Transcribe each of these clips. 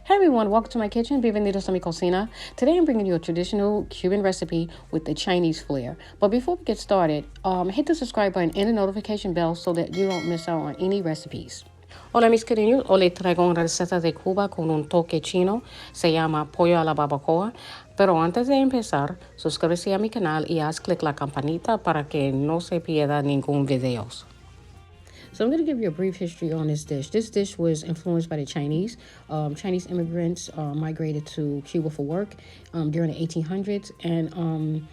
Hey everyone, welcome to my kitchen. Bienvenidos a mi cocina. Today I'm bringing you a traditional Cuban recipe with the Chinese flair. But before we get started, hit the subscribe button and the notification bell so that you don't miss out on any recipes. Hola mis queridos, hoy les traigo una receta de Cuba con un toque chino. Se llama Pollo a la barbacoa. Pero antes de empezar, suscríbete a mi canal y haz clic la campanita para que no se pierda ningún video. So I'm going to give you a brief history on this dish. This dish was influenced by the Chinese. Chinese immigrants migrated to Cuba for work during the 1800s and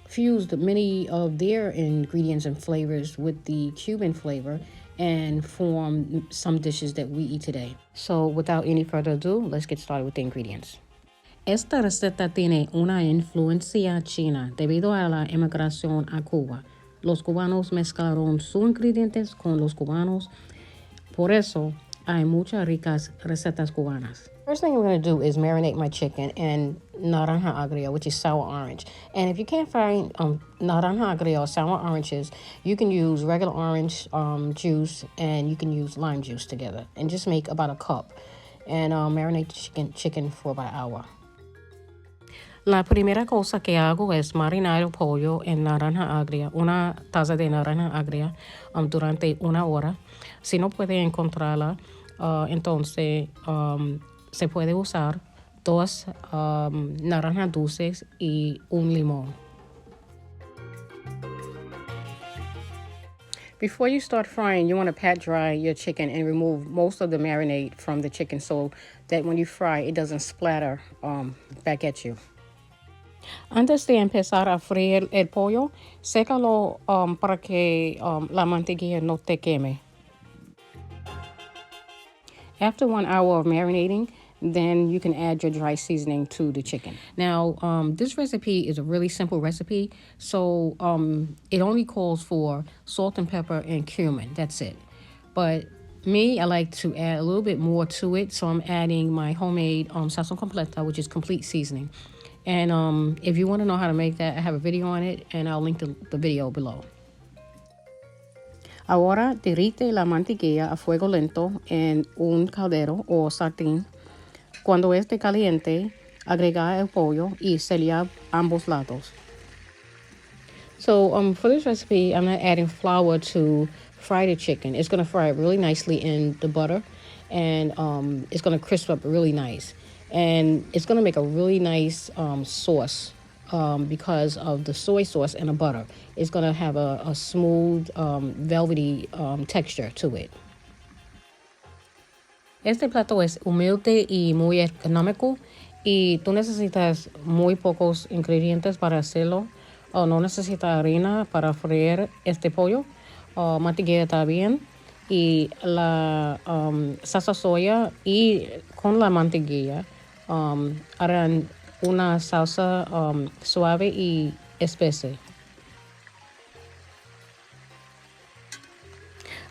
fused many of their ingredients and flavors with the Cuban flavor and formed some dishes that we eat today. So without any further ado, let's get started with the ingredients. Esta receta tiene una influencia china debido a la emigración a Cuba. Los cubanos mezclaron sus ingredientes con los cubanos. Por eso hay muchas ricas recetas cubanas. First thing I'm going to do is marinate my chicken in Naranja agria, which is sour orange. And if you can't find Naranja agria or sour oranges, you can use regular orange juice and you can use lime juice together. And just make about a cup. And marinate the chicken for about an hour. La primera cosa que hago es marinar el pollo en naranja agria, una taza de naranja agria durante una hora. Si no puede encontrarla, entonces se puede usar dos naranjas dulces y un limón. Before you start frying, you want to pat dry your chicken and remove most of the marinade from the chicken so that when you fry, it doesn't splatter back at you. Antes de empezar a freír el pollo, sécalo para que la mantequilla no te queme. After 1 hour of marinating, then you can add your dry seasoning to the chicken. Now, this recipe is a really simple recipe, so it only calls for salt and pepper and cumin. That's it. But me, I like to add a little bit more to it, so I'm adding my homemade sazón completa, which is complete seasoning. And if you want to know how to make that, I have a video on it, and I'll link the video below. Ahora derrite la mantequilla a fuego lento en un caldero o sartén. Cuando esté caliente, agrega el pollo y sellar ambos lados. So for this recipe, I'm not adding flour to fry the chicken. It's going to fry it really nicely in the butter, and it's going to crisp up really nice. And it's going to make a really nice sauce because of the soy sauce and the butter. It's going to have a smooth, velvety texture to it. Este plato es humilde y muy económico y tú necesitas muy pocos ingredientes para hacerlo. No necesitas harina para freír este pollo. Mantequilla está bien. Y la salsa soya y con la mantequilla harán una salsa suave y espesa.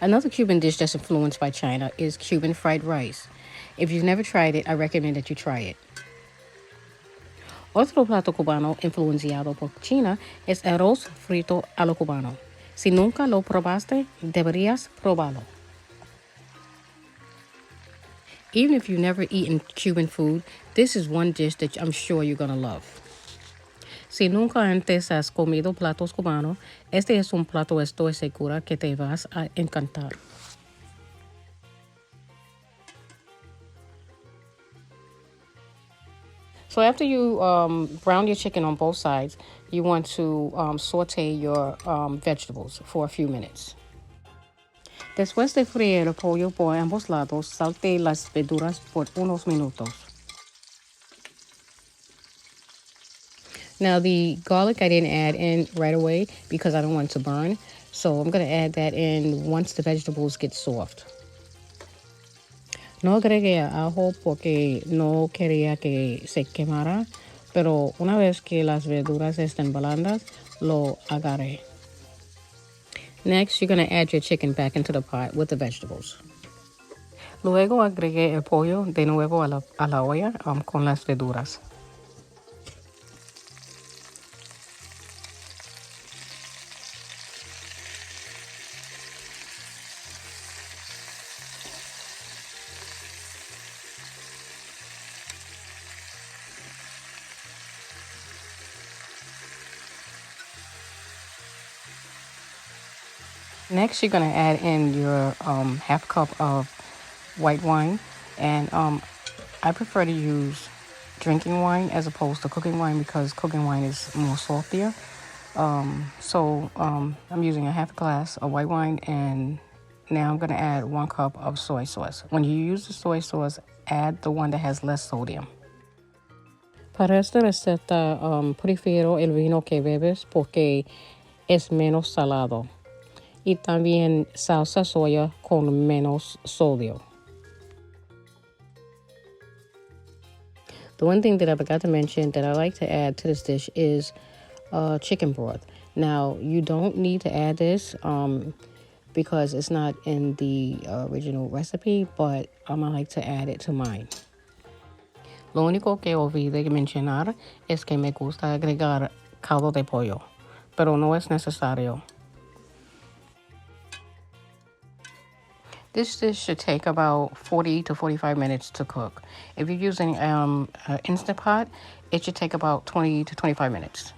Another Cuban dish that's influenced by China is Cuban fried rice. If you've never tried it, I recommend that you try it. Otro plato cubano influenciado por China es arroz frito a lo cubano. Si nunca lo probaste, deberías probarlo. Even if you've never eaten Cuban food, this is one dish that I'm sure you're going to love. Si nunca antes has comido platos cubanos, este es un plato estoy segura que te vas a encantar. So after you brown your chicken on both sides, you want to saute your vegetables for a few minutes. Después de freír el pollo por ambos lados, salte las verduras por unos minutos. Now the garlic I didn't add in right away because I don't want it to burn. So I'm going to add that in once the vegetables get soft. No agregué ajo porque no quería que se quemara, pero una vez que las verduras estén blandas, lo agarré. Next, you're going to add your chicken back into the pot with the vegetables. Luego agregué el pollo de nuevo a la olla con las verduras. Next, you're going to add in your half cup of white wine. And I prefer to use drinking wine as opposed to cooking wine because cooking wine is more saltier. So I'm using a half a glass of white wine, and now I'm going to add 1 cup of soy sauce. When you use the soy sauce, add the one that has less sodium. Para esta receta, prefiero el vino que bebes porque es menos salado. Y también salsa soya con menos sodio. The one thing that I forgot to mention that I like to add to this dish is chicken broth. Now, you don't need to add this because it's not in the original recipe, but I like to add it to mine. Lo único que olvidé mencionar es que me gusta agregar caldo de pollo, pero no es necesario. This dish should take about 40 to 45 minutes to cook. If you're using an Instant Pot, it should take about 20 to 25 minutes.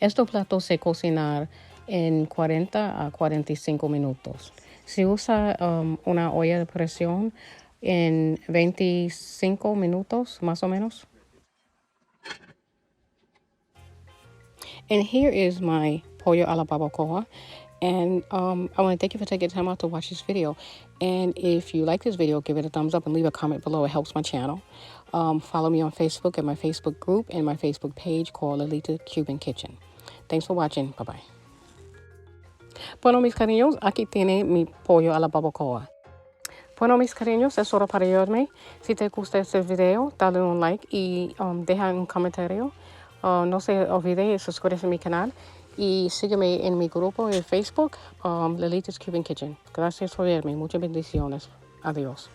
Estos platos se cocinan en 40 a 45 minutos. Se usa una olla de presión en 25 minutos, más o menos. And here is my pollo a la barbacoa. And I want to thank you for taking time out to watch this video. And if you like this video, give it a thumbs up and leave a comment below. It helps my channel. Follow me on Facebook at my Facebook group and my Facebook page called Lolita's Cuban Kitchen. Thanks for watching. Bye-bye. Bueno, mis cariños, aquí tiene mi pollo a la barbacoa. Bueno, mis cariños, es hora para irme. Si te gusta este video, dale un like y deja un comentario. No se olvide de suscribirse a mi canal y sígueme en mi grupo de Facebook, Lolita's Cuban Kitchen. Gracias por verme. Muchas bendiciones. Adiós.